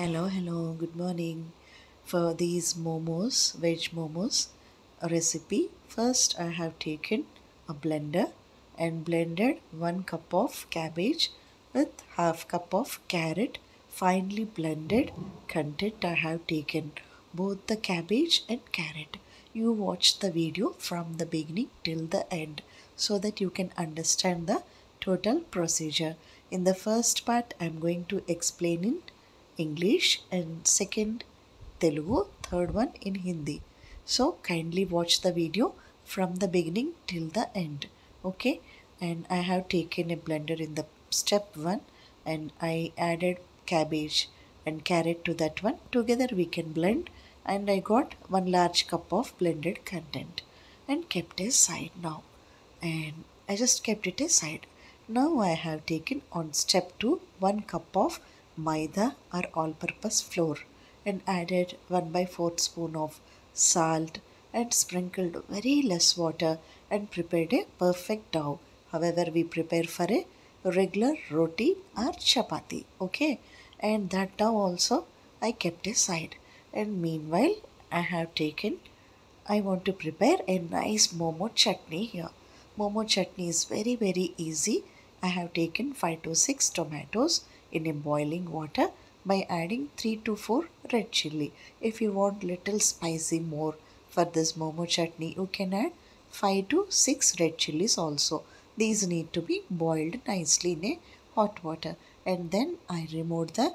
Hello, good morning. For these momos, veg momos recipe, first I have taken a blender and blended 1 cup of cabbage with half cup of carrot, finely blended content. I have taken both the cabbage and carrot. You watch the video from the beginning till the end so that you can understand the total procedure. In the first part, I am going to explain in English and second Telugu, third one in Hindi. So kindly watch the video from the beginning till the end. Okay, and I have taken a blender in the step 1 and I added cabbage and carrot to that one. Together we can blend, and I got 1 large cup of blended content and kept aside now. And I just kept it aside. Now I have taken on step 2 1 cup of maida or all purpose flour and added 1 by 4 spoon of salt and sprinkled very less water and prepared a perfect dough. However, we prepare for a regular roti or chapati. Okay, and that dough also I kept aside. And meanwhile, I have taken I want to prepare a nice momo chutney here. Momo chutney is very easy. I have taken 5 to 6 tomatoes in a boiling water by adding 3 to 4 red chilli. If you want little spicy more for this momo chutney, you can add 5 to 6 red chillis also. These need to be boiled nicely in a hot water, and then I removed the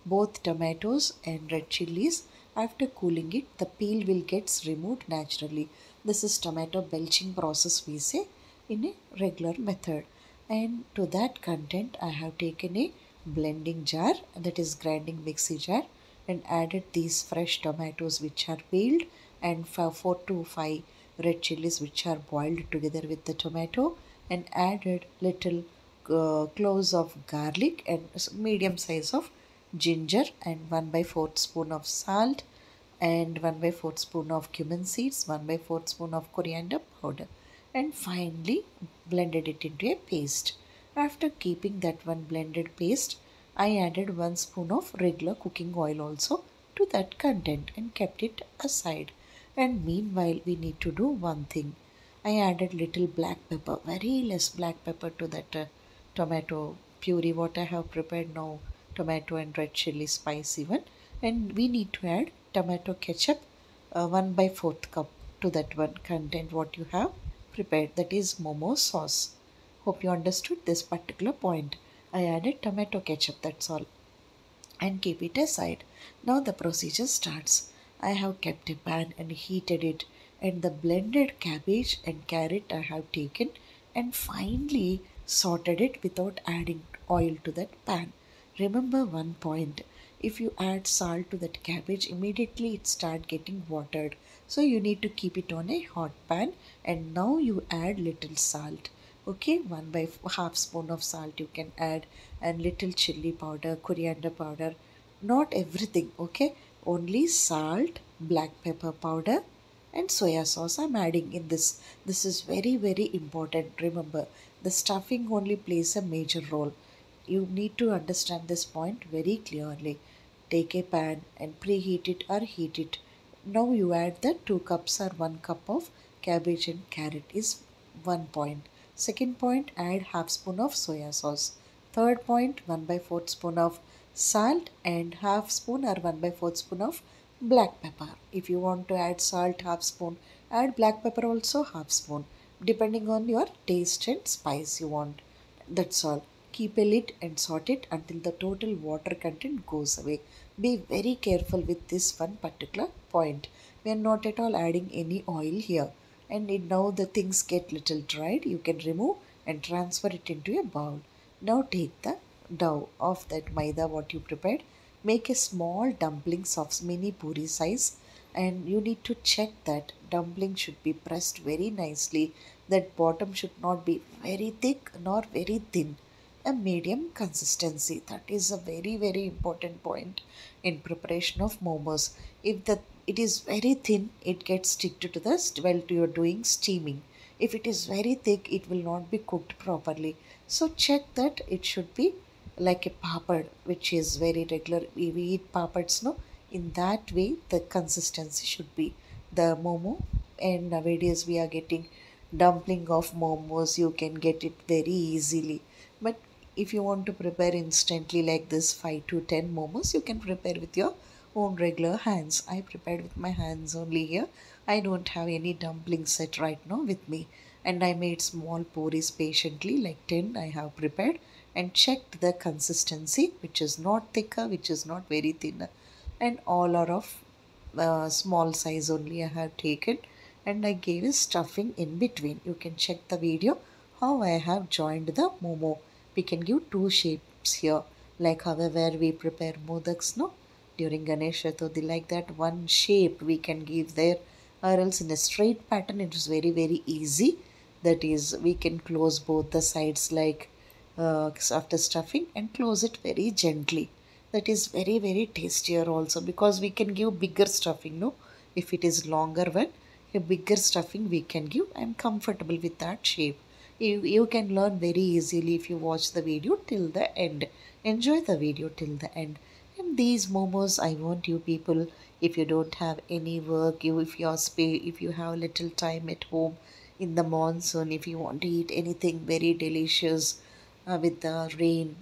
both tomatoes and red chillies. After cooling it, the peel will get removed naturally. This is tomato belching process we say in a regular method. And to that content, I have taken a blending jar, that is grinding mixie jar, and added these fresh tomatoes which are peeled and 4 to 5 red chilies which are boiled together with the tomato, and added little cloves of garlic and medium size of ginger and 1 by 4 spoon of salt and 1 by 4 spoon of cumin seeds, 1 by 4 spoon of coriander powder, and finally blended it into a paste. After keeping that one blended paste, I added 1 spoon of regular cooking oil also to that content and kept it aside. And meanwhile, we need to do one thing. I added little black pepper, very less black pepper to that tomato puree what I have prepared now, tomato and red chili spice even. And we need to add tomato ketchup 1 by 4th cup to that one content what you have prepared, that is momo sauce. Hope you understood this particular point. I added tomato ketchup, that's all, and keep it aside. Now the procedure starts. I have kept a pan and heated it, and the blended cabbage and carrot I have taken and finely sorted it without adding oil to that pan. Remember one point, if you add salt to that cabbage, immediately it start getting watered. So you need to keep it on a hot pan, and now you add little salt. Okay, 1 by half spoon of salt you can add, and little chili powder, coriander powder, not everything. Okay, only salt, black pepper powder and soya sauce I'm adding in this. This is very important. Remember, the stuffing only plays a major role. You need to understand this point very clearly. Take a pan and preheat it or heat it. Now you add the 2 cups or 1 cup of cabbage and carrot is one point. Second point, add half spoon of soya sauce. Third point, 1 by 4 spoon of salt and half spoon or 1 by 4 spoon of black pepper. If you want to add salt, half spoon, add black pepper also half spoon, depending on your taste and spice you want. That's all. Keep a lid and sort it until the total water content goes away. Be very careful with this one particular point. We are not at all adding any oil here. And now the things get little dried, you can remove and transfer it into a bowl. Now take the dough of that maida what you prepared. Make a small dumplings of mini puri size, and you need to check that dumpling should be pressed very nicely. That bottom should not be very thick nor very thin, a medium consistency. That is a very important point in preparation of momos. If the it is very thin, it gets stick to the while you are doing steaming. If it is very thick, it will not be cooked properly. So check that it should be like a papad, which is very regular. We eat papads, no? In that way, the consistency should be the momo. And nowadays, we are getting dumpling of momos. You can get it very easily. But if you want to prepare instantly like this 5 to 10 momos, you can prepare with your own regular hands. I prepared with my hands only here. I don't have any dumpling set right now with me. And I made small puris patiently, like 10 I have prepared, and checked the consistency, which is not thicker, which is not very thin, and all are of small size only I have taken, and I gave a stuffing in between. You can check the video how I have joined the momo. We can give two shapes here, like however we prepare modaks, no, during Ganesh Chaturthi, like that one shape we can give there, or else in a straight pattern it is very very easy. That is, we can close both the sides like after stuffing and close it very gently. That is very very tastier also, because we can give bigger stuffing, no, if it is longer one, a bigger stuffing we can give. I'm comfortable with that shape. You can learn very easily if you watch the video till the end. Enjoy the video till the end. And these momos, I want you people, if you don't have any work, you if you are if you have little time at home in the monsoon, if you want to eat anything very delicious with the rain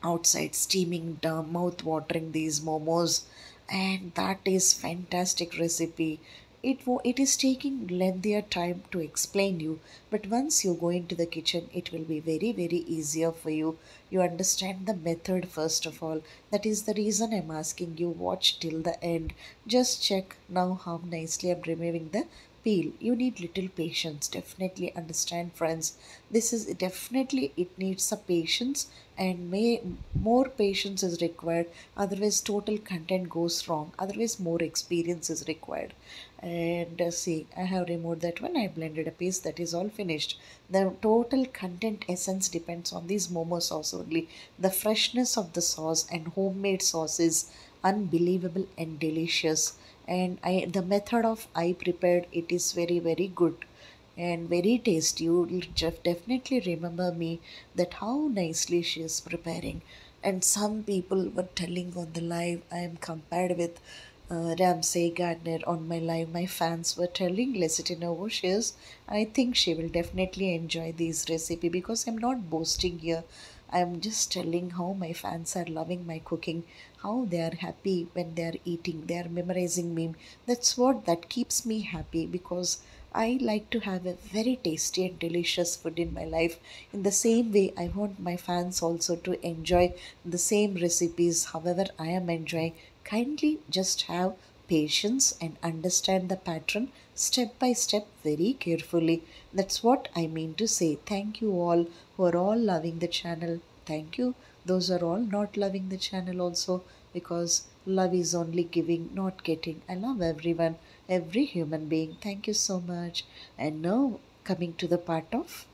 outside steaming down, mouth watering these momos, and that is fantastic recipe. It is taking lengthier time to explain you, but once you go into the kitchen it will be very very easier for you. You understand the method first of all. That is the reason I'm asking you watch till the end. Just check now how nicely I'm removing the peel. You need little patience, definitely understand friends. This is definitely, it needs a patience, and more patience is required, otherwise total content goes wrong, otherwise more experience is required. And see, I have removed that one. I blended a paste. That is all finished. The total content essence depends on these momo sauce only. The freshness of the sauce and homemade sauce is unbelievable and delicious. And the method of I prepared it is very very good and very tasty. You will definitely remember me that how nicely she is preparing. And some people were telling on the live I am compared with Ramsay Gardner on my live. My fans were telling Lecitina Wishes. I think she will definitely enjoy this recipe, because I'm not boasting here. I'm just telling how my fans are loving my cooking, how they are happy when they are eating, they are memorizing me. That's what that keeps me happy, because I like to have a very tasty and delicious food in my life. In the same way, I want my fans also to enjoy the same recipes, however, I am enjoying. Kindly just have patience and understand the pattern step by step very carefully. That's what I mean to say. Thank you all who are all loving the channel. Thank you. Those are all not loving the channel also, because love is only giving, not getting. I love everyone, every human being. Thank you so much. And now coming to the part of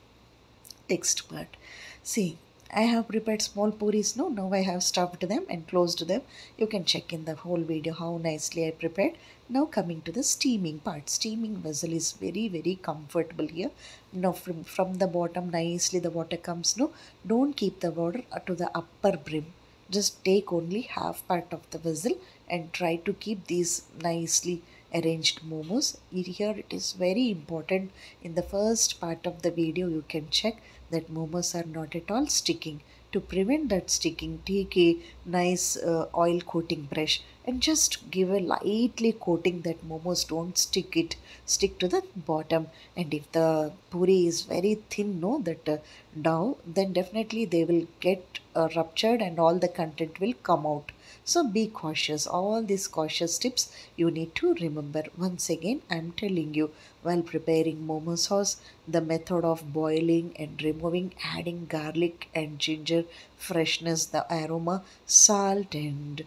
text part. See, I have prepared small puris. No, now I have stuffed them and closed them. You can check in the whole video how nicely I prepared. Now coming to the steaming part. Steaming vessel is very very comfortable here. Now from the bottom nicely the water comes. No, don't keep the water to the upper brim. Just take only half part of the vessel and try to keep these nicely arranged momos. Here it is very important. In the first part of the video you can check that momos are not at all sticking. To prevent that sticking, take a nice oil coating brush and just give a lightly coating that momos don't stick to the bottom. And if the puri is very thin, no, that dough, then definitely they will get ruptured and all the content will come out. So be cautious. All these cautious tips you need to remember. Once again, I'm telling you, while preparing momo sauce, the method of boiling and removing, adding garlic and ginger, freshness, the aroma, salt and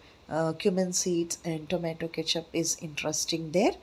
cumin seeds and tomato ketchup is interesting there.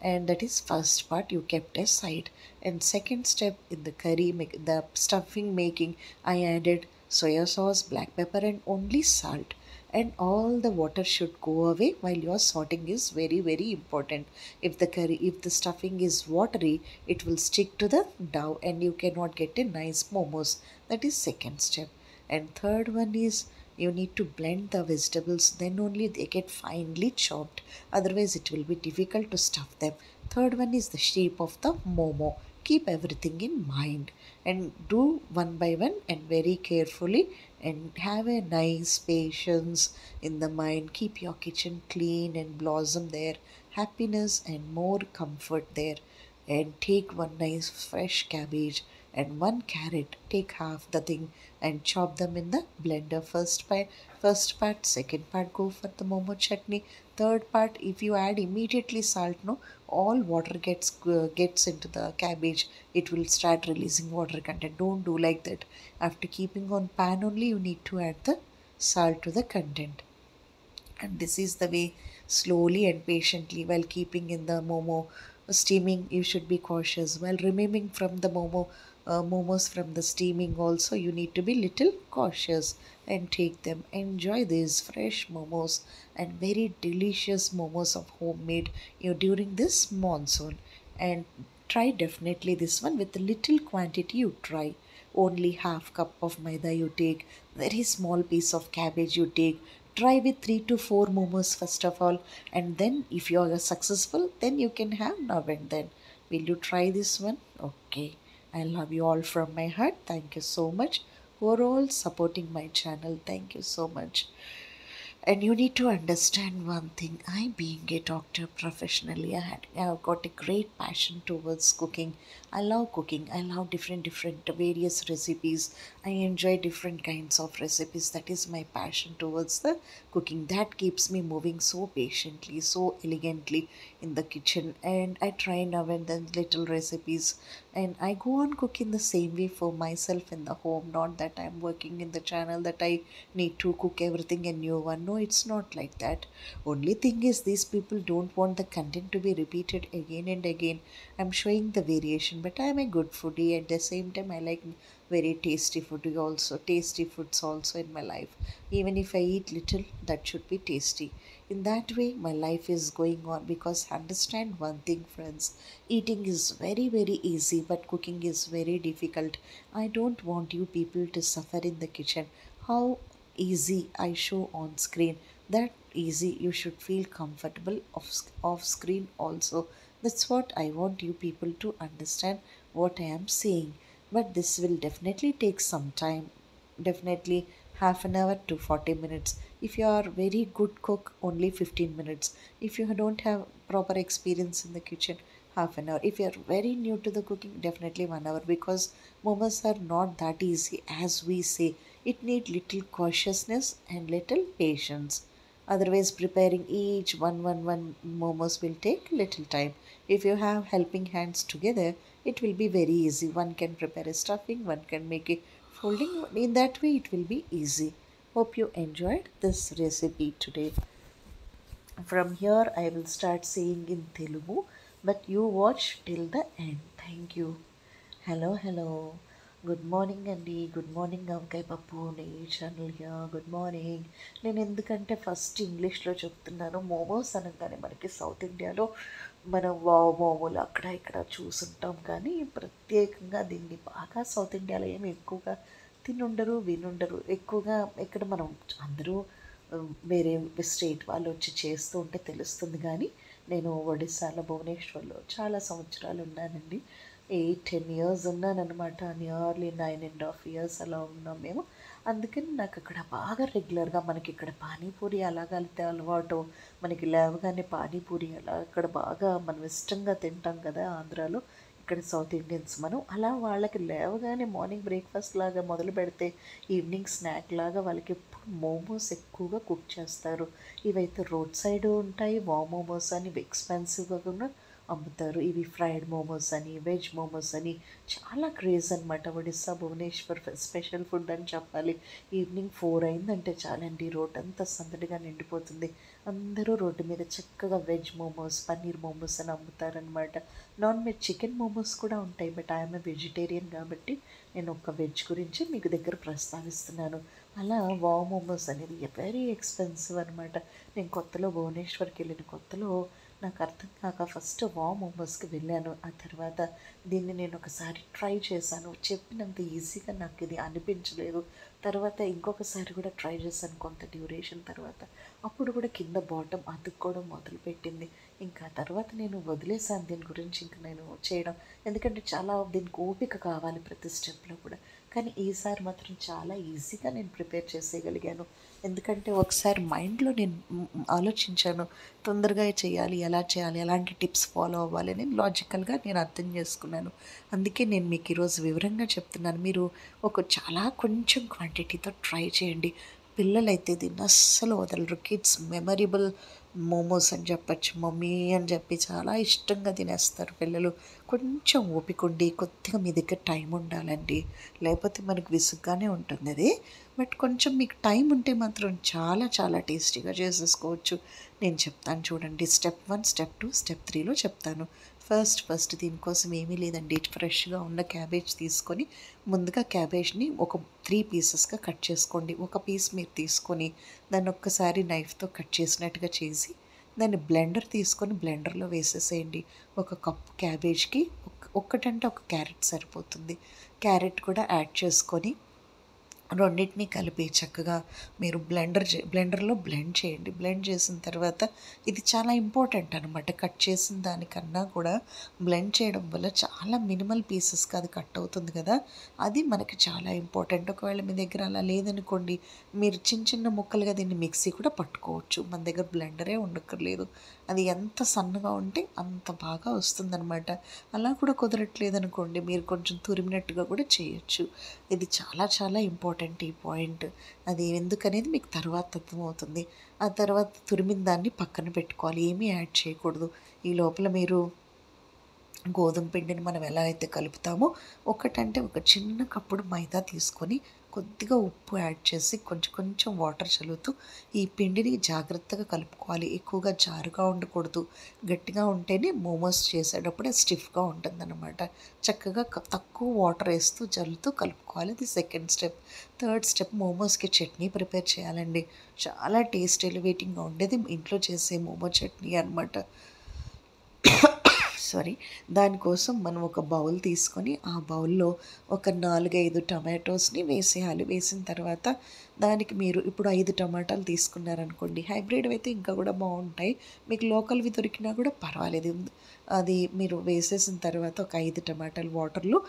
And that is first part you kept aside. And second step in the curry, the stuffing making, I added soya sauce, black pepper and only salt, and all the water should go away while your sorting is very very important. If the stuffing is watery, it will stick to the dough and you cannot get a nice momos. That is second step. And third one is you need to blend the vegetables, then only they get finely chopped, otherwise it will be difficult to stuff them. Third one is the shape of the momo. Keep everything in mind and do one by one and very carefully, and have a nice patience in the mind. Keep your kitchen clean and blossom there, happiness and more comfort there. And take one nice fresh cabbage and one carrot. Take half the thing and chop them in the blender. First part, second part go for the momo chutney. Third part, if you add immediately salt, no, all water gets into the cabbage. It will start releasing water content. Don't do like that. After keeping on pan only, you need to add the salt to the content. And this is the way, slowly and patiently, while keeping in the momo steaming. You should be cautious while removing from the momos from the steaming. Also, you need to be little cautious and take them. Enjoy these fresh momos and very delicious momos of homemade you during this monsoon. And try definitely this one with a little quantity. You try only half cup of maida you take, very small piece of cabbage you take. Try with 3 to 4 momos first of all, and then if you are successful, then you can have now and then. Will you try this one? Okay. I love you all from my heart. Thank you so much for all supporting my channel. Thank you so much. And you need to understand one thing. I, being a doctor professionally, I have got a great passion towards cooking. I love cooking. I love different various recipes. I enjoy different kinds of recipes. That is my passion towards the cooking. That keeps me moving so patiently, so elegantly in the kitchen. And I try now and then little recipes. And I go on cooking the same way for myself in the home. Not that I'm working in the channel that I need to cook everything a new one. No, it's not like that. Only thing is, these people don't want the content to be repeated again and again. I'm showing the variation, but I'm a good foodie. At the same time, I like very tasty foodie also. Tasty foods also in my life. Even if I eat little, that should be tasty. In that way, my life is going on, because understand one thing, friends. Eating is very easy, but cooking is very difficult. I don't want you people to suffer in the kitchen. How easy I show on screen, that easy you should feel comfortable off screen also. That's what I want you people to understand what I am saying. But this will definitely take some time, definitely half an hour to 40 minutes. If you are very good cook, only 15 minutes. If you don't have proper experience in the kitchen, half an hour. If you are very new to the cooking, definitely 1 hour, because momos are not that easy as we say. It need little cautiousness and little patience. Otherwise, preparing each one momos will take little time. If you have helping hands together, it will be very easy. One can prepare a stuffing, one can make a folding. In that way, it will be easy. Hope you enjoyed this recipe today. From here, I will start saying in Telugu, but you watch till the end. Thank you. Hello good morning అండి. Good morning వంకాయ పప్పు నెయ్యి channel here. Good morning. నేను ఎందుకంటే first ఇంగ్లీష్లో చెప్తున్నాను. మోమోస్ అనగానే మనకి సౌత్ ఇండియాలో మనం వావ్ మోమోలు అక్కడ ఇక్కడ చూసుంటాం, కానీ ప్రత్యేకంగా దీన్ని బాగా సౌత్ ఇండియాలో ఏమి ఎక్కువగా తినుండరు, వినుండరు. ఎక్కువగా ఇక్కడ మనం అందరూ వేరే స్టేట్ వాళ్ళు వచ్చి చేస్తూ ఉంటే తెలుస్తుంది. కానీ నేను ఒడిస్సాలో భువనేశ్వర్లో చాలా సంవత్సరాలు ఉన్నానండి. 8-10 years ఉన్నానన్నమాట. నియర్లీ 9.5 years అలా ఉన్నాం మేము. అందుకని నాకు అక్కడ బాగా రెగ్యులర్గా, మనకి ఇక్కడ పానీపూరి అలాగా అయితే అలవాటు. మనకి లేవగానే పానీపూరి అలా అక్కడ బాగా మనం ఇష్టంగా తింటాం కదా ఆంధ్రాలో. ఇక్కడ సౌత్ ఇండియన్స్ మనం అలా వాళ్ళకి లేవగానే మార్నింగ్ బ్రేక్ఫాస్ట్ లాగా మొదలు పెడితే ఈవినింగ్ స్నాక్ లాగా వాళ్ళకి మోమోస్ ఎక్కువగా కుక్ చేస్తారు. ఇవైతే రోడ్ సైడ్ ఉంటాయి. మోమోస్ అని ఎక్స్పెన్సివ్గా కూడా అమ్ముతారు. ఇవి ఫ్రైడ్ మోమోస్ అని, వెజ్ మోమోస్ అని చాలా క్రేజ్ అనమాట. ఒడిస్సా భువనేశ్వర్ స్పెషల్ ఫుడ్ అని చెప్పాలి. ఈవినింగ్ 4 అయిందంటే చాలండి, రోడ్ అంతా సందడిగా నిండిపోతుంది. అందరూ రోడ్డు మీద చక్కగా వెజ్ మోమోస్, పన్నీర్ మోమోస్ అని అమ్ముతారనమాట. నాన్ వెజ్ చికెన్ మోమోస్ కూడా ఉంటాయి, బట్ ఐఎమ్ వెజిటేరియన్ కాబట్టి నేను ఒక వెజ్ గురించి మీకు దగ్గర ప్రస్తావిస్తున్నాను. అలా వావ్ మోమోస్ అనేది వెరీ ఎక్స్పెన్సివ్ అనమాట. నేను కొత్తలో భువనేశ్వర్కి వెళ్ళిన కొత్తలో నాకు అర్థం కాక ఫస్ట్ వావ్ మోమోస్కి వెళ్ళాను. ఆ తర్వాత దీన్ని నేను ఒకసారి ట్రై చేశాను. చెప్పినంత ఈజీగా నాకు ఇది అనిపించలేదు. తర్వాత ఇంకొకసారి కూడా ట్రై చేశాను కొంత డ్యూరేషన్ తర్వాత. అప్పుడు కూడా కింద బాటమ్ అతుక్కోవడం మొదలుపెట్టింది. ఇంకా తర్వాత నేను వదిలేసాను దీని గురించి ఇంక నేను చేయడం. ఎందుకంటే చాలా దీనికి ఓపిక కావాలి ప్రతి స్టెప్లో కూడా. కానీ ఈసారి మాత్రం చాలా ఈజీగా నేను ప్రిపేర్ చేసేయగలిగాను. ఎందుకంటే ఒకసారి మైండ్లో నేను ఆలోచించాను, తొందరగా చేయాలి, ఎలా చేయాలి, ఎలాంటి టిప్స్ ఫాలో అవ్వాలి అని లాజికల్గా నేను అర్థం చేసుకున్నాను. అందుకే నేను మీకు ఈరోజు వివరంగా చెప్తున్నాను. మీరు చాలా కొంచెం క్వాంటిటీతో ట్రై చేయండి. పిల్లలైతే దీన్ని అస్సలు వదలరు. కిడ్స్ మెమరబుల్ మోమోస్ అని చెప్పచ్చు, మమ్మీ అని చెప్పి చాలా ఇష్టంగా తినేస్తారు పిల్లలు. కొంచెం ఓపిక ఉండి కొద్దిగా మీ దగ్గర టైం ఉండాలండి, లేకపోతే మనకు విసుగ్గానే ఉంటుంది అది. బట్ కొంచెం మీకు టైం ఉంటే మాత్రం చాలా చాలా టేస్టీగా చేసేసుకోవచ్చు. నేను చెప్తాను చూడండి. స్టెప్ 1, స్టెప్ 2, స్టెప్ 3లో చెప్తాను. ఫస్ట్ దీనికోసం ఏమీ లేదండి. ఫ్రెష్గా ఉన్న క్యాబేజ్ తీసుకొని ముందుగా క్యాబేజ్ని ఒక 3 పీసెస్గా కట్ చేసుకోండి. ఒక పీస్ మీరు తీసుకొని దాన్ని ఒక్కసారి నైఫ్తో కట్ చేసినట్టుగా చేసి దాన్ని బ్లెండర్ తీసుకొని బ్లెండర్లో వేసేసేయండి. ఒక కప్పు క్యాబేజ్కి ఒక్కటంటే ఒక క్యారెట్ సరిపోతుంది. క్యారెట్ కూడా యాడ్ చేసుకొని రెండింటిని కలిపి చక్కగా మీరు బ్లెండర్లో బ్లెండ్ చేయండి. బ్లెండ్ చేసిన తర్వాత ఇది చాలా ఇంపార్టెంట్ అనమాట. కట్ చేసిన దానికన్నా కూడా బ్లెండ్ చేయడం వల్ల చాలా మినిమల్ పీసెస్గా అది కట్ అవుతుంది కదా, అది మనకి చాలా ఇంపార్టెంట్. ఒకవేళ మీ దగ్గర అలా లేదనుకోండి, మీరు చిన్న చిన్న ముక్కలుగా దీన్ని మిక్సీ కూడా పట్టుకోవచ్చు. మన దగ్గర బ్లెండరే ఉండక్కర్లేదు. అది ఎంత సన్నగా ఉంటే అంత బాగా వస్తుందన్నమాట. అలా కూడా కుదరట్లేదు అనుకోండి, మీరు కొంచెం తురిమినట్టుగా కూడా చేయొచ్చు. ఇది చాలా చాలా ఇంపార్టెంట్ ఈ పాయింట్. అది ఎందుకనేది మీకు తర్వాత అర్థమవుతుంది. ఆ తర్వాత తురిమిన దాన్ని పక్కన పెట్టుకోవాలి, ఏమీ యాడ్ చేయకూడదు. ఈ లోపల మీరు గోధుమ పిండిని మనం ఎలా అయితే కలుపుతామో ఒకటంటే ఒక చిన్న కప్పుడు మైదా తీసుకొని కొద్దిగా ఉప్పు యాడ్ చేసి కొంచెం కొంచెం వాటర్ చల్లుతూ ఈ పిండిని జాగ్రత్తగా కలుపుకోవాలి. ఎక్కువగా జారుగా ఉండకూడదు. గట్టిగా ఉంటేనే మోమోస్ చేసేటప్పుడు స్టిఫ్గా ఉంటుందన్నమాట. చక్కగా తక్కువ వాటర్ వేస్తూ జల్లుతూ కలుపుకోవాలి. ఇది సెకండ్ స్టెప్. థర్డ్ స్టెప్, మోమోస్కి చట్నీ ప్రిపేర్ చేయాలండి. చాలా టేస్ట్ ఎలివేటింగ్గా ఉండేది ఇంట్లో చేసే మోమో చట్నీ అనమాట. దానికోసం మనం ఒక బౌల్ తీసుకొని ఆ బౌల్లో ఒక 4-5 టమాటోస్ని వేసేయాలి. వేసిన తర్వాత దానికి మీరు ఇప్పుడు 5 టమాటాలు తీసుకున్నారనుకోండి, హైబ్రిడ్ అయితే ఇంకా కూడా బాగుంటాయి. మీకు లోకల్వి దొరికినా కూడా పర్వాలేదు. అది మీరు వేసేసిన తర్వాత ఒక 5 టమాటాలు వాటర్లో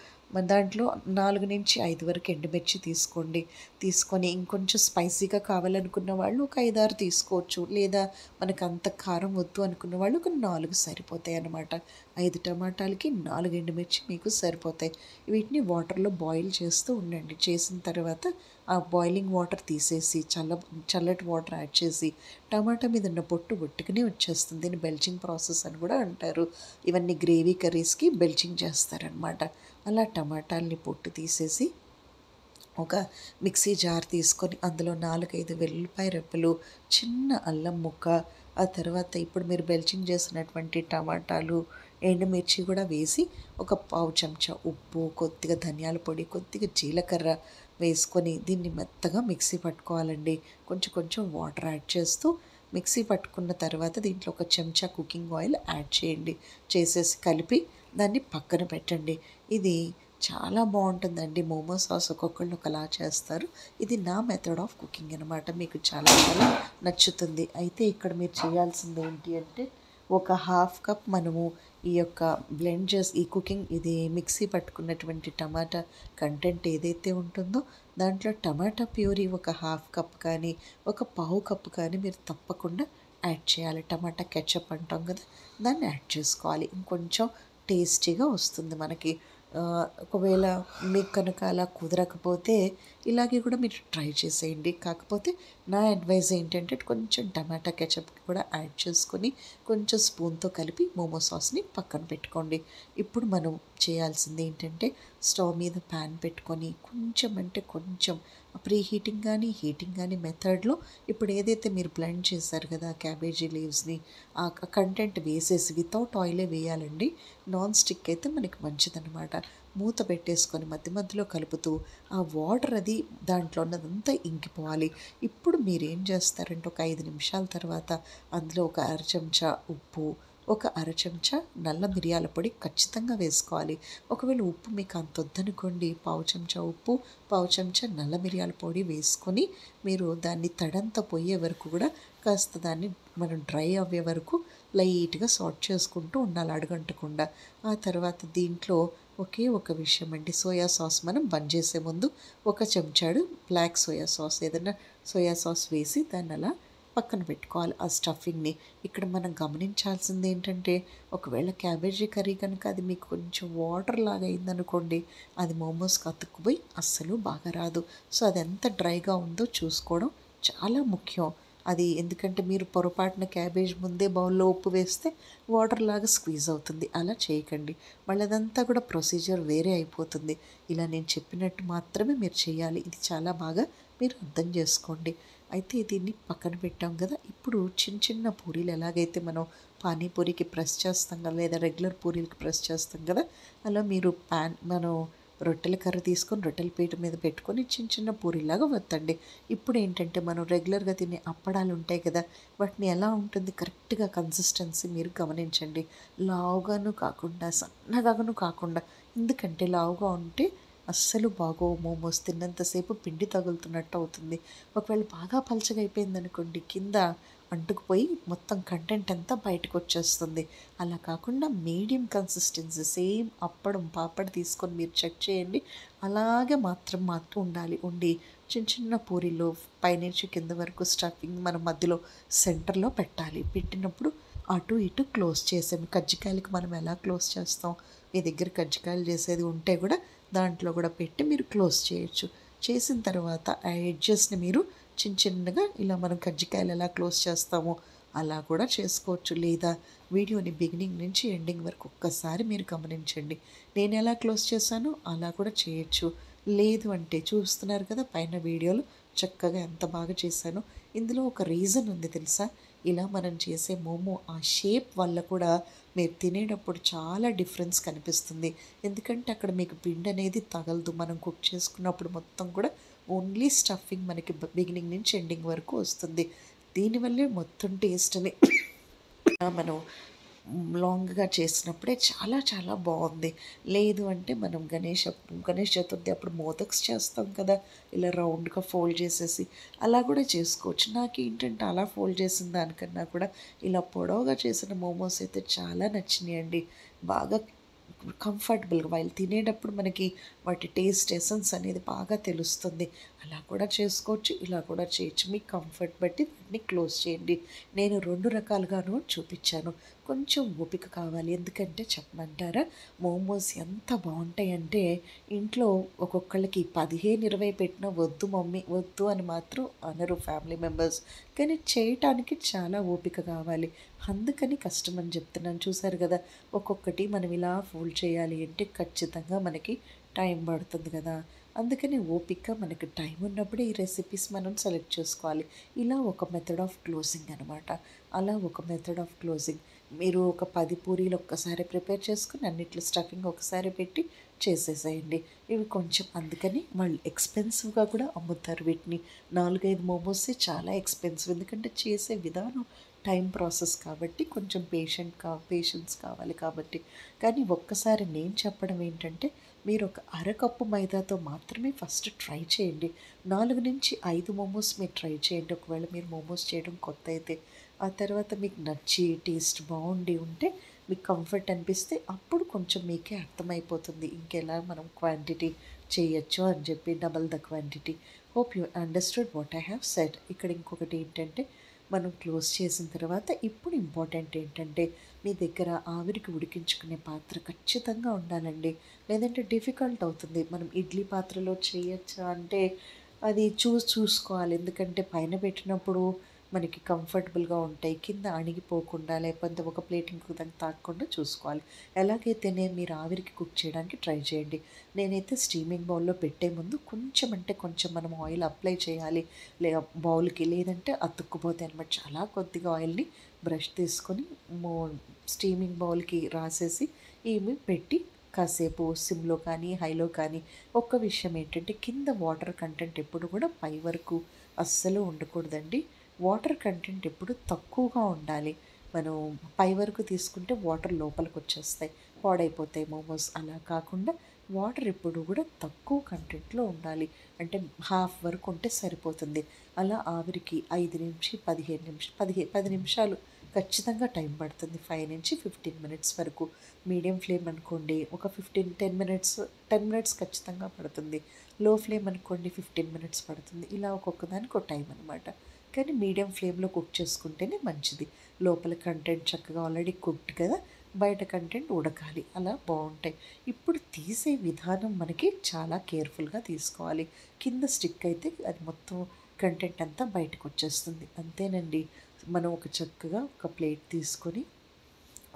దాంట్లో 4-5 వరకు ఎండుమిర్చి తీసుకోండి. తీసుకొని ఇంకొంచెం స్పైసీగా కావాలనుకున్న వాళ్ళు ఒక 5-6 తీసుకోవచ్చు. లేదా మనకు అంత కారం వద్దు అనుకున్న వాళ్ళు ఒక 4 సరిపోతాయి అన్నమాట. 5 టమాటాలకి 4 ఎండుమిర్చి మీకు సరిపోతాయి. వీటిని వాటర్లో బాయిల్ చేస్తూ ఉండండి. చేసిన తర్వాత ఆ బాయిలింగ్ వాటర్ తీసేసి చల్లటి వాటర్ యాడ్ చేసి టమాటా మీద ఉన్న పొట్టు ఒట్టుకునే వచ్చేస్తుంది. దీన్ని బెల్చింగ్ ప్రాసెస్ అని కూడా అంటారు. ఇవన్నీ గ్రేవీ కర్రీస్కి బెల్చింగ్ చేస్తారనమాట. అలా టమాటాలని పొట్టు తీసేసి ఒక మిక్సీ జార్ తీసుకొని అందులో 4-5 వెల్లుల్లిపాయ రెబ్బలు, చిన్న అల్లం ముక్క, ఆ తర్వాత ఇప్పుడు మీరు బెల్చింగ్ చేసినటువంటి టమాటాలు, ఎండుమిర్చి కూడా వేసి ఒక పావు చెంచా ఉప్పు, కొద్దిగా ధనియాల పొడి, కొద్దిగా జీలకర్ర వేసుకొని దీన్ని మెత్తగా మిక్సీ పట్టుకోవాలండి. కొంచెం కొంచెం వాటర్ యాడ్ చేస్తూ మిక్సీ పట్టుకున్న తర్వాత దీంట్లో ఒక చెంచా కుకింగ్ ఆయిల్ యాడ్ చేయండి. చేసేసి కలిపి దాన్ని పక్కన పెట్టండి. ఇది చాలా బాగుంటుందండి. మోమో సాస్ ఒక్కొక్కళ్ళు ఒకలా చేస్తారు. ఇది నా మెథడ్ ఆఫ్ కుకింగ్ అనమాట. మీకు చాలా చాలా నచ్చుతుంది. అయితే ఇక్కడ మీరు చేయాల్సింది ఏంటి అంటే ఒక హాఫ్ కప్ మనము ఈ యొక్క బ్లెండ్ చేసి ఈ కుకింగ్ ఇది మిక్సీ పట్టుకున్నటువంటి టమాటా కంటెంట్ ఏదైతే ఉంటుందో దాంట్లో టమాటా ప్యూరీ ఒక హాఫ్ కప్ కానీ ఒక పావు కప్పు కానీ మీరు తప్పకుండా యాడ్ చేయాలి. టమాటా కెచప్ అంటాం కదా, దాన్ని యాడ్ చేసుకోవాలి. ఇంకొంచెం టేస్టీగా వస్తుంది మనకి. ఒకవేళ మీకు కనుక అలా కుదరకపోతే ఇలాగే కూడా మీరు ట్రై చేసేయండి. కాకపోతే నా అడ్వైజ్ ఏంటంటే కొంచెం టమాటా కెచప్ కూడా యాడ్ చేసుకొని కొంచెం స్పూన్తో కలిపి మోమో సాస్ని పక్కన పెట్టుకోండి. ఇప్పుడు మనం చేయాల్సింది ఏంటంటే స్టవ్ మీద ప్యాన్ పెట్టుకొని కొంచెం అంటే కొంచెం ప్రీ హీటింగ్ కానీ హీటింగ్ కానీ మెథడ్లో ఇప్పుడు ఏదైతే మీరు బ్లెండ్ చేశారు కదా క్యాబేజీ లీవ్స్ని, ఆ కంటెంట్ వేసేసి వితౌట్ ఆయిలే వేయాలండి. నాన్ స్టిక్ అయితే మనకి మంచిదన్నమాట. మూత పెట్టేసుకొని మధ్య మధ్యలో కలుపుతూ ఆ వాటర్ అది దాంట్లో ఉన్నదంతా ఇంకిపోవాలి. ఇప్పుడు మీరు ఏం చేస్తారంటే ఒక 5 నిమిషాల తర్వాత అందులో ఒక 1/2 చెంచా ఉప్పు, ఒక అర చెంచా నల్ల మిరియాల పొడి ఖచ్చితంగా వేసుకోవాలి. ఒకవేళ ఉప్పు మీకు అంత వద్దనుకోండి, పావు చెంచా ఉప్పు, పావు చెంచా నల్ల మిరియాల పొడి వేసుకొని మీరు దాన్ని తడంతా పోయే వరకు కూడా కాస్త దాన్ని మనం డ్రై అవ్వే వరకు లైట్గా సాట్ చేసుకుంటూ ఉండాలి అడుగంటకుండా. ఆ తర్వాత దీంట్లో ఒకే ఒక విషయం అండి, సోయా సాస్ మనం బంద్ చేసే ముందు ఒక చెంచాడు బ్లాక్ సోయా సాస్, ఏదైనా సోయా సాస్ వేసి దాన్ని అలా పక్కన పెట్టుకోవాలి ఆ స్టఫింగ్ని. ఇక్కడ మనం గమనించాల్సింది ఏంటంటే, ఒకవేళ క్యాబేజీ కర్రీ కనుక అది మీకు కొంచెం వాటర్ లాగా అయిందనుకోండి, అది మోమోస్కి అతుక్కుపోయి అస్సలు బాగా రాదు. సో అది ఎంత డ్రైగా ఉందో చూసుకోవడం చాలా ముఖ్యం. అది ఎందుకంటే మీరు పొరపాటున క్యాబేజ్ ముందే బౌల్లో ఉప్పు వేస్తే వాటర్ లాగా స్క్వీజ్ అవుతుంది. అలా చేయకండి. మళ్ళీ అదంతా కూడా ప్రొసీజర్ వేరే అయిపోతుంది. ఇలా నేను చెప్పినట్టు మాత్రమే మీరు చేయాలి. ఇది చాలా బాగా మీరు అర్థం చేసుకోండి. అయితే దీన్ని పక్కన పెట్టాం కదా. ఇప్పుడు చిన్న చిన్న పూరీలు ఎలాగైతే మనం పానీపూరికి ప్రెస్ చేస్తాం కదా, లేదా రెగ్యులర్ పూరీలకి ప్రెస్ చేస్తాం కదా, అలా మీరు మనం రొట్టెల కర్ర తీసుకొని రొట్టెల పీట మీద పెట్టుకొని చిన్న చిన్న పూరీలాగా వత్తండి. ఇప్పుడు ఏంటంటే మనం రెగ్యులర్గా తినే అప్పడాలు ఉంటాయి కదా, వాటిని ఎలా ఉంటుంది కరెక్ట్గా కన్సిస్టెన్సీ మీరు గమనించండి. లావుగాను కాకుండా సన్నగాను కాకుండా, ఎందుకంటే లావుగా ఉంటే అస్సలు బాగోవు మోమోస్. తిన్నంతసేపు పిండి తగులుతున్నట్టు అవుతుంది. ఒకవేళ బాగా పలచగా అయిపోయిందనుకోండి, కింద అంటుకుపోయి మొత్తం కంటెంట్ అంతా బయటకు వచ్చేస్తుంది. అలా కాకుండా మీడియం కన్సిస్టెన్సీ, సేమ్ అప్పడం పాపడ్ తీసుకొని మీరు చెక్ చేయండి. అలాగే మాత్రం ఉండాలి. ఉండి చిన్న చిన్న పూరీలు పైనుంచి కింద వరకు స్టఫింగ్ మనం మధ్యలో సెంటర్లో పెట్టాలి. పెట్టినప్పుడు అటు ఇటు క్లోజ్ చేసాము. కజ్జికాయలకి మనం ఎలా క్లోజ్ చేస్తాం, మీ దగ్గర కజ్జికాయలు చేసేది ఉంటే కూడా దాంట్లో కూడా పెట్టి మీరు క్లోజ్ చేయొచ్చు. చేసిన తర్వాత ఆ ఎడ్జెస్ని మీరు చిన్న చిన్నగా ఇలా మనం కజ్జికాయలు ఎలా క్లోజ్ చేస్తామో అలా కూడా చేసుకోవచ్చు. లేదా వీడియోని బిగినింగ్ నుంచి ఎండింగ్ వరకు ఒక్కసారి మీరు గమనించండి. నేను ఎలా క్లోజ్ చేశానో అలా కూడా చేయొచ్చు. లేదు అంటే చూస్తున్నారు కదా పైన వీడియోలో చక్కగా ఎంత బాగా చేశానో. ఇందులో ఒక రీజన్ ఉంది తెలుసా. ఇలా మనం చేసే మోమో ఆ షేప్ వల్ల కూడా మీరు తినేటప్పుడు చాలా డిఫరెన్స్ కనిపిస్తుంది. ఎందుకంటే అక్కడ మీకు పిండి అనేది తగలదు. మనం కుక్ చేసుకున్నప్పుడు మొత్తం కూడా ఓన్లీ స్టఫింగ్ మనకి బిగినింగ్ నుంచి ఎండింగ్ వరకు వస్తుంది. దీనివల్లే మొత్తం టేస్ట్ అని మనం లాంగ్గా చేసినప్పుడే చాలా చాలా బాగుంది. లేదు అంటే మనం గణేష్ చతుర్థి అప్పుడు మోదక్స్ చేస్తాం కదా, ఇలా రౌండ్గా ఫోల్డ్ చేసేసి అలా కూడా చేసుకోవచ్చు. నాకేంటంటే అలా ఫోల్డ్ చేసిన దానికన్నా కూడా ఇలా పొడవుగా చేసిన మోమోస్ అయితే చాలా నచ్చినాయండి. బాగా కంఫర్టబుల్గా వైల్ తినేటప్పుడు మనకి వాటి టేస్ట్ ఎసెన్స్ అనేది బాగా తెలుస్తుంది. అలా కూడా చేసుకోవచ్చు, ఇలా కూడా చేయొచ్చు. మీ కంఫర్ట్ బట్టి వాటిని క్లోజ్ చేయండి. నేను 2 రకాలుగాను చూపించాను. కొంచెం ఓపిక కావాలి. ఎందుకంటే చెప్పమంటారా, మోమోస్ ఎంత బాగుంటాయంటే ఇంట్లో ఒక్కొక్కళ్ళకి 15, 20 పెట్టినా వద్దు మమ్మీ వద్దు అని మాత్రం అనరు ఫ్యామిలీ మెంబర్స్. కానీ చేయటానికి చాలా ఓపిక కావాలి. అందుకని కష్టం అని చెప్తున్నాను. చూసారు కదా, ఒక్కొక్కటి మనం ఇలా ఫోల్డ్ చేయాలి అంటే ఖచ్చితంగా మనకి టైం పడుతుంది కదా. అందుకని ఓపిక మనకి టైం ఉన్నప్పుడే ఈ రెసిపీస్ మనం సెలెక్ట్ చేసుకోవాలి. ఇలా ఒక మెథడ్ ఆఫ్ క్లోజింగ్ అనమాట. అలా ఒక మెథడ్ ఆఫ్ క్లోజింగ్ మీరు ఒక 10 పూరీలు ఒక్కసారి ప్రిపేర్ చేసుకుని అన్నిట్లో స్టఫింగ్ ఒకసారి పెట్టి చేసేసేయండి. ఇవి కొంచెం అందుకని వాళ్ళు ఎక్స్పెన్సివ్గా కూడా అమ్ముతారు వీటిని. 4-5 మోమోసే చాలా ఎక్స్పెన్సివ్. ఎందుకంటే చేసే విధానం టైం ప్రాసెస్ కాబట్టి కొంచెం పేషెన్స్ కావాలి కాబట్టి. కానీ ఒక్కసారి నేను చెప్పడం ఏంటంటే, మీరు ఒక అరకప్పు మైదాతో మాత్రమే ఫస్ట్ ట్రై చేయండి. 4-5 మోమోస్ మీరు ట్రై చేయండి. ఒకవేళ మీరు మోమోస్ చేయడం కొత్త అయితే, ఆ తర్వాత మీకు నచ్చి టేస్ట్ బాగుండి ఉంటే, మీకు కంఫర్ట్ అనిపిస్తే అప్పుడు కొంచెం మీకే అర్థమైపోతుంది ఇంకెలా మనం క్వాంటిటీ చేయొచ్చు అని చెప్పి, double the quantity. Hope you understood what I have said. ఇక్కడ ఇంకొకటి ఏంటంటే, మనం క్లోజ్ చేసిన తర్వాత ఇప్పుడు ఇంపార్టెంట్ ఏంటంటే, మీ దగ్గర ఆవిరికి ఉడికించుకునే పాత్ర ఖచ్చితంగా ఉండాలండి. లేదంటే డిఫికల్ట్ అవుతుంది. మనం ఇడ్లీ పాత్రలో చేయొచ్చా అంటే అది చూసుకోవాలి. ఎందుకంటే పైన పెట్టినప్పుడు మనకి కంఫర్టబుల్గా ఉంటాయి. కింద అణిగిపోకుండా లేకపోతే ఒక ప్లేట్ ఇంకొక దానికి తాకకుండా చూసుకోవాలి. ఎలాగైతేనే మీరు ఆవిరికి కుక్ చేయడానికి ట్రై చేయండి. నేనైతే స్టీమింగ్ బౌల్లో పెట్టే ముందు కొంచెం అంటే కొంచెం మనం ఆయిల్ అప్లై చేయాలి బౌల్కి, లేదంటే అతుక్కుపోతాయి అనమాట. చాలా కొద్దిగా ఆయిల్ని బ్రష్ తీసుకొని స్టీమింగ్ బౌల్కి రాసేసి ఇవి పెట్టి కాసేపు సిమ్లో కానీ హైలో కానీ. ఒక్క విషయం ఏంటంటే, కింద వాటర్ కంటెంట్ ఎప్పుడు కూడా పై వరకు అస్సలు ఉండకూడదండి. వాటర్ కంటెంట్ ఎప్పుడు తక్కువగా ఉండాలి. మనం పై వరకు తీసుకుంటే వాటర్ లోపలికి వచ్చేస్తాయి, పాడైపోతాయి మోమోస్. అలా కాకుండా వాటర్ ఎప్పుడు కూడా తక్కువ కంటెంట్లో ఉండాలి. అంటే హాఫ్ వరకు ఉంటే సరిపోతుంది. అలా ఆవిరికి 10 నిమిషాలు ఖచ్చితంగా టైం పడుతుంది. 5 నుంచి 15 మినిట్స్ వరకు. మీడియం ఫ్లేమ్ అనుకోండి ఒక 10 మినిట్స్ ఖచ్చితంగా పడుతుంది. లో ఫ్లేమ్ అనుకోండి 15 మినిట్స్ పడుతుంది. ఇలా ఒక్కొక్క దానికి ఒక టైం అనమాట. కానీ మీడియం ఫ్లేమ్లో కుక్ చేసుకుంటేనే మంచిది. లోపల కంటెంట్ చక్కగా ఆల్రెడీ కుక్డ్ కదా, బయట కంటెంట్ ఉడకాలి, అలా బాగుంటాయి. ఇప్పుడు తీసే విధానం మనకి చాలా కేర్ఫుల్గా తీసుకోవాలి. కింద స్టిక్ అయితే అది మొత్తం కంటెంట్ అంతా బయటకు వచ్చేస్తుంది. అంతేనండి. మనం చక్కగా ఒక ప్లేట్ తీసుకొని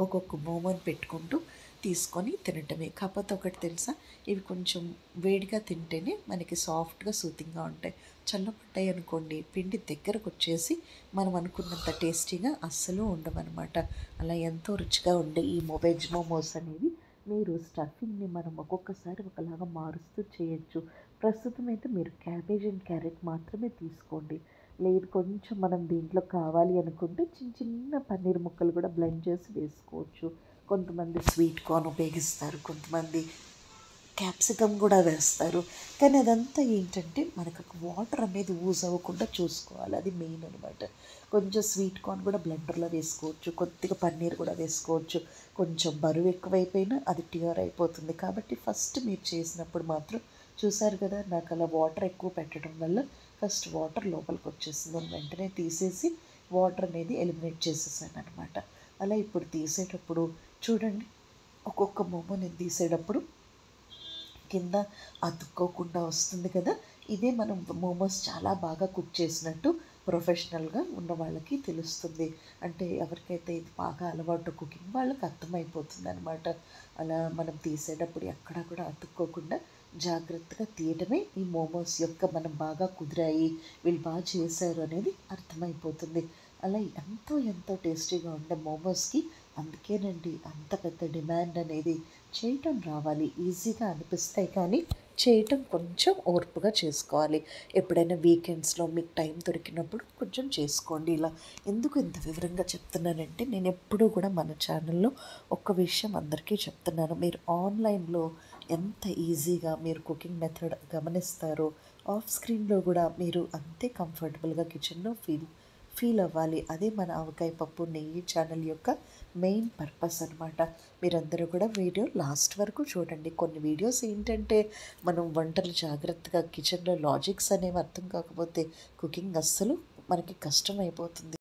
ఒక్కొక్క మోమోని పెట్టుకుంటూ తీసుకొని తినటమే. కాకపోతే ఒకటి తెలుసా, ఇవి కొంచెం వేడిగా తింటేనే మనకి సాఫ్ట్గా సూతింగ్గా ఉంటాయి. చల్లబడ్డాయి అనుకోండి పిండి దగ్గరకు వచ్చేసి మనం అనుకున్నంత టేస్టీగా అస్సలు ఉండవన్నమాట. అలా ఎంతో రుచిగా ఉండే ఈ వెజ్ మోమోస్ అనేవి మీరు స్టఫింగ్ని మనం ఒక్కొక్కసారి ఒకలాగా మారుస్తూ చేయొచ్చు. ప్రస్తుతం అయితే మీరు క్యాబేజ్ అండ్ క్యారెట్ మాత్రమే తీసుకోండి. లేదు కొంచెం మనం దీంట్లో కావాలి అనుకుంటే చిన్న చిన్న పన్నీర్ ముక్కలు కూడా బ్లెండ్ చేసి వేసుకోవచ్చు. కొంతమంది స్వీట్ కార్న్ ఉపయోగిస్తారు, కొంతమంది క్యాప్సికమ్ కూడా వేస్తారు. కానీ అదంతా ఏంటంటే మనకు వాటర్ అనేది యూజ్ అవ్వకుండా చూసుకోవాలి, అది మెయిన్ అనమాట. కొంచెం స్వీట్ కార్న్ కూడా బ్లెండర్లో వేసుకోవచ్చు, కొద్దిగా పన్నీర్ కూడా వేసుకోవచ్చు. కొంచెం బరువు ఎక్కువైపోయినా అది టియర్ అయిపోతుంది. కాబట్టి ఫస్ట్ మీరు చేసినప్పుడు మాత్రం చూసారు కదా, నాకు అలా వాటర్ ఎక్కువ పెట్టడం వల్ల ఫస్ట్ వాటర్ లోపలికి వచ్చేసింది. నేను వెంటనే తీసేసి వాటర్ అనేది ఎలిమినేట్ చేసేసాను అనమాట. అలా ఇప్పుడు తీసేటప్పుడు చూడండి, ఒక్కొక్క మోమో నేను తీసేటప్పుడు కింద అతుక్కోకుండా వస్తుంది కదా. ఇదే మనం మోమోస్ చాలా బాగా కుక్ చేసినట్టు ప్రొఫెషనల్గా ఉన్న వాళ్ళకి తెలుస్తుంది. అంటే ఎవరికైతే ఇది బాగా అలవాటు కుకింగ్ వాళ్ళకి అర్థమైపోతుంది అనమాట. అలా మనం తీసేటప్పుడు ఎక్కడా కూడా అతుక్కోకుండా జాగ్రత్తగా తీయటమే ఈ మోమోస్ యొక్క మనం బాగా కుదిరాయి, వీళ్ళు బాగా చేశారు అనేది అర్థమైపోతుంది. అలా ఎంతో ఎంతో టేస్టీగా ఉండే మోమోస్కి అందుకేనండి అంత పెద్ద డిమాండ్ అనేది. చేయటం రావాలి, ఈజీగా అనిపిస్తాయి కానీ చేయటం కొంచెం ఓర్పుగా చేసుకోవాలి. ఎప్పుడైనా వీకెండ్స్లో మీకు టైం దొరికినప్పుడు కొంచెం చేసుకోండి. ఇలా ఎందుకు ఇంత వివరంగా చెప్తున్నానంటే, నేను ఎప్పుడూ కూడా మన ఛానల్లో ఒక్క విషయం అందరికీ చెప్తున్నాను. మీరు ఆన్లైన్లో ఎంత ఈజీగా మీరు కుకింగ్ మెథడ్ గమనిస్తారో ఆఫ్ స్క్రీన్లో కూడా మీరు అంతే కంఫర్టబుల్గా కిచెన్లో ఫీల్ అవ్వాలి. అదే మన ఆవకాయ పప్పు నెయ్యి ఛానల్ యొక్క మెయిన్ పర్పస్ అనమాట. మీరందరూ కూడా వీడియో లాస్ట్ వరకు చూడండి. కొన్ని వీడియోస్ ఏంటంటే మనం వంటలు జాగ్రత్తగా కిచెన్లో లాజిక్స్ అనేవి అర్థం కాకపోతే కుకింగ్ అస్సలు మనకి కష్టం అయిపోతుంది.